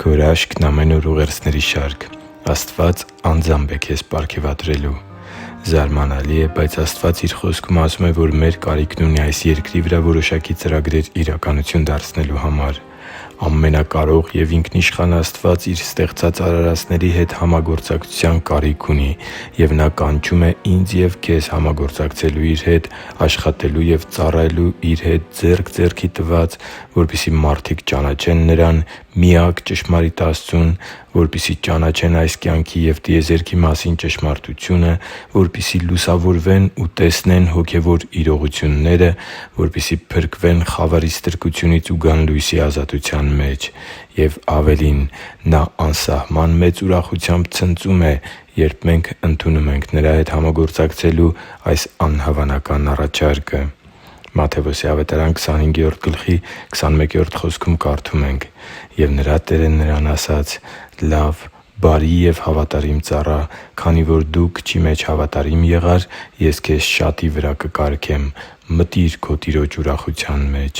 Քո հրաշքն ամեն օր ուղերձների շարք։ Աստված անձամբ է քեզ պարգևատրելու։ Զարմանալի է, բայց Աստված Իր Խոսքում ասում է, որ մեր կարիքն ունի այս երկրի վրա որոշակի ծրագրեր իրականություն դարձնելու համար։ Ամենակարող և ինքնիշխան Աստված Իր ստեղծած արարածների հետ համագործակցության կարիք ունի, և Նա կանչում է ինձ և քեզ համագործակցելու Իր հետ, աշխատելու և ծառայելու Իր հետ ձեռք ձեռքի տված, որպեսզի մարդիկ ճանաչեն Նրան՝ միակ ճշմարիտ Աստծուն, որպեսզի ճանաչեն այս կյանքի և տիեզերքի մասին ճշմարտությունը, որպեսզի լուսավորվեն ու տեսնեն հոգևոր իրողությունները, որպեսզի փրկվեն խավարի ստրկությունից ու գան լույսի ազատության մեջ։ Եվ ավելին՝ Նա անսահման մեծ ուրախությամբ ցնծում է, երբ մենք ընդունում ենք Նրա հետ համագործակցելու այս անհավանական առաջարկը։ Մատթեոս 25:21 կարդում ենք. «Եվ նրա տերը նրան ասաց. «Լավ, բարի և հավատարիմ ծառա, քանի որ դու քչի մեջ հավատարիմ եղար, ես քեզ շատի վրա կկարգեմ. մտի՛ր քո տիրոջ ուրախության մեջ»։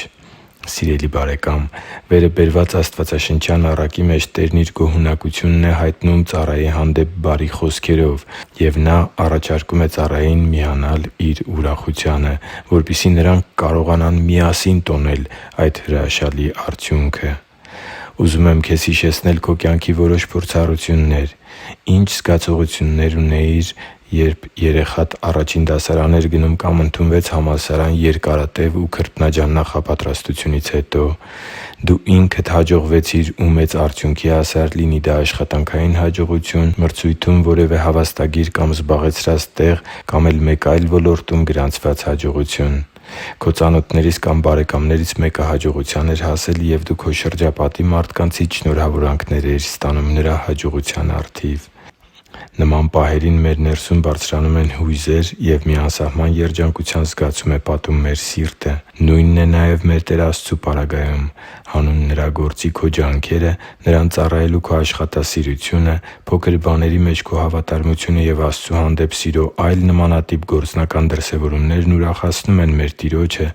Սիրելի՛ բարեկամ, վերը բերված աստվածաշնչյան առակի մեջ Տերն Իր գոհունակությունն է հայտնում ծառայի հանդեպ բարի խոսքերով, և Նա առաջարկում է ծառային միանալ Իր ուրախությանը, որպեսզի նրանք կարողանան միասին տոնել այդ հրաշալի արդյունքը։ Ուզում եմ քեզ հիշեցնել քո կյանքի որոշ փորձառություններ։ Ի՞նչ զգացողություններ ունեիր, երբ երեխադ առաջին դասարան էր գնում կամ ընդունվեց համալսարան երկարատև ու քրտնաջան նախապատրաստությունից հետո։ Դու ինքդ հաջողվեցի՞ր ու մեծ արդյունքի հասար, լինի դա աշխատանքային հաջողություն, մրցույթում որևէ հավաստագիր կամ զբաղեցրած տեղ, կամ էլ մեկ այլ ոլորտում գրանցված հաջողություն։ Քո ծանոթներից կամ բարեկամներից մեկը հաջողության էր հասել, և դու քո շրջապատի մարդկանցից շնորհավորանքներ էիր ստանում նրա հաջողության առթիվ։ Նման պահերին մեր ներսում բարձրանում են հույզեր, և մի անսահման երջանկության զգացում է պատում մեր սիրտը։ Նույնն է նաև մեր Տեր Աստծու պարագայում։ Հանուն Նրա գործի քո ջանքերը, Նրան ծառայելու քո աշխատասիրությունը, փոքր բաների մեջ քո հավատարմությունը և Աստծու հանդեպ սիրո այլ նմանատիպ գործնական դրսևորումներն ուրախացնում են մեր Տիրոջը,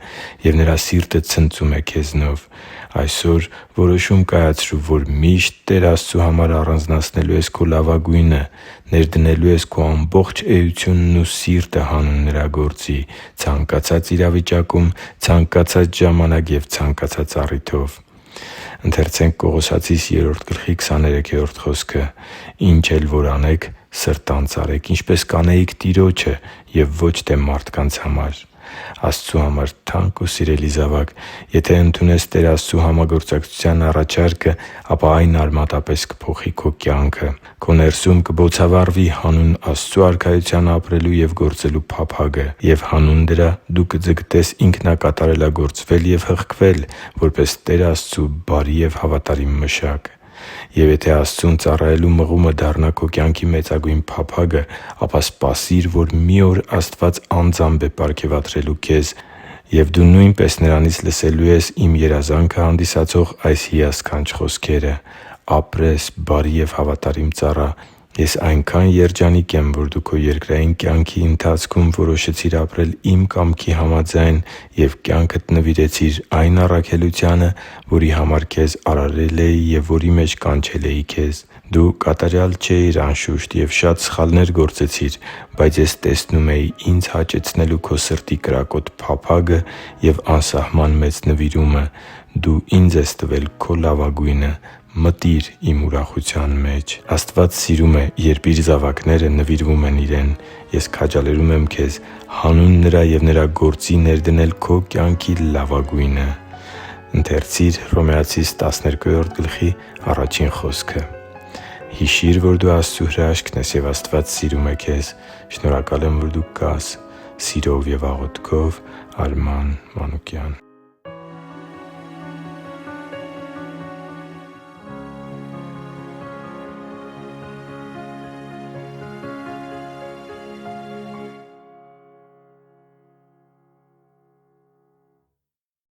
և Նրա սիրտը ցնծում է քեզնով։ Այսօր որոշում կայացրու, որ միշտ Տեր Աստծու համար առանձնացնելու ես քո լավագույնը, ներդնելու ես քո ամբողջ էությունն ու սիրտը հանուն Նրա գործի՝ ցանկացած իրավիճակում, ցանկացած ժամանակ և ցանկացած առիթով։ «Ինչ էլ որ անեք, սրտանց արեք, ինչպես կանեիք Տիրոջը և ոչ թե մարդկանց համար» (Կողոսացիս 3:23)։ Աստծու համար թանկ ու սիրելի՛ զավակ, եթե ընդունես Տեր Աստծու համագործակցության առաջարկը, ապա այն արմատապես կփոխի քո կյանքը։ Քո ներսում կբոցավառվի հանուն Աստծու Արքայության ապրելու և գործելու փափագը, և հանուն դրա դու կձգտես ինքնակատարելագործվել և հղկվել որպես Տեր Աստծու բարի և հավատարիմ մշակ։ Եվ եթե Աստծուն ծառայելու մղումը դառնա քո կյանքի մեծագույն փափագը, ապա սպասի՛ր, որ մի օր Աստված անձամբ է պարգևատրելու քեզ, և դու նույնպես Նրանից լսելու ես իմ երազանքը հանդիսացող այս հիասքանչ խոսքերը. «Ապրես, բարի և հավատարիմ ծառա, ես այնքան երջանիկ եմ, որ դու քո երկրային կյանքի ընթացքում որոշեցիր ապրել իմ կամքի համաձայն և կյանքդ նվիրեցիր այն առաքելությանը, որի համար քեզ արարել էի և որի մեջ կանչել էի քեզ։ Դու կատարյալ չէիր, անշուշտ, և շատ սխալներ գործեցիր, բայց ես տեսնում էի ինձ հաճեցնելու քո սրտի կրակոտ փափագը և անսահման մեծ նվիրումը։ Դու ինձ ես տվել քո լավագույնը։ Մտի՛ր իմ ուրախության մեջ»։ Աստված սիրում է, երբ Իր զավակները նվիրվում են Իրեն։ Ես քաջալերում եմ քեզ հանուն Նրա և Նրա գործի ներդնել քո կյանքի լավագույնը։ «Հիշի՛ր, որ դու Աստծո հրաշքն ես, և Աստված սիրում է քեզ։ Շնորհակալ եմ, որ դու կա՛ս։ Սիրով և աղոթքով՝ Արման Մանուկյան»